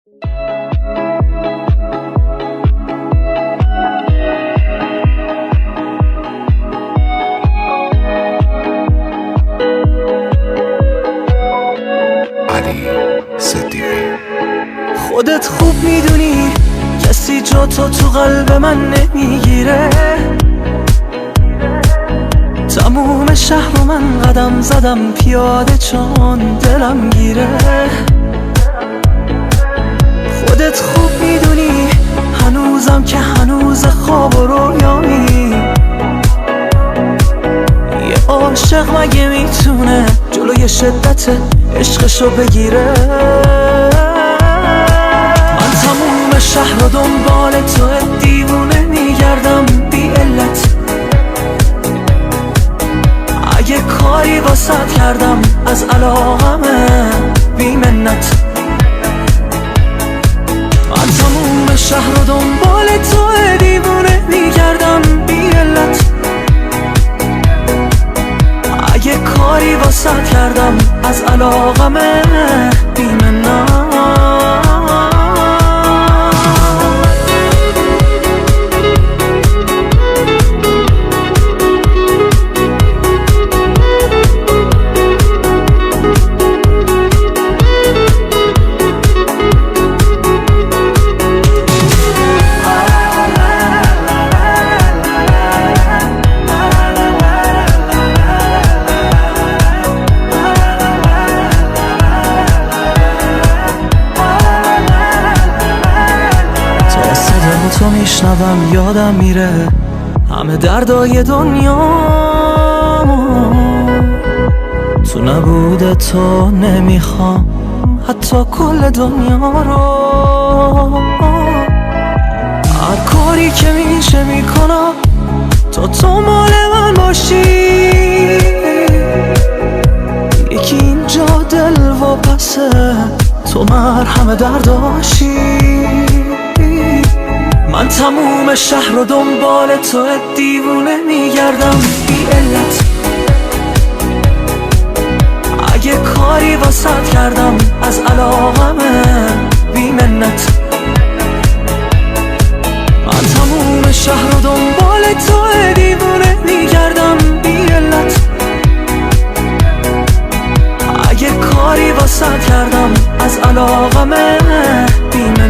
خودت خوب میدونی کسی جا تو قلب من نمیگیره. تموم شهر رو من قدم زدم پیاده چون دلم گیره. خودت خوب میدونی هنوزم که هنوز خواب و رویایی. یه عاشق مگه میتونه جلوی شدت عشقشو بگیره؟ من تموم شهر رو دنبال تو دیوونه میگردم بی علت. اگه کاری واسط کردم از علاقمه بی منت. من تموم شهر رو دنبال تو دیوونه میگردم بی علت. اگه کاری واسط کردم از علاقمه بی منت. تو میشنوم یادم میره همه دردای دنیامو. تو نبوده تو نمیخوام حتی کل دنیا رو. هر کاری که میشه میکنم تو مال من باشی. یکی اینجا دل و پسه تو مرهم درداشی. من تموم شهر رو دنبال تو دیوونه میگردم بی علت. اگه کاری واسط کردم از علاقمه بی منت. من تموم شهر رو دنبال تو دیوونه میگردم بی علت. اگه کاری واسط کردم از علاقمه بی منت.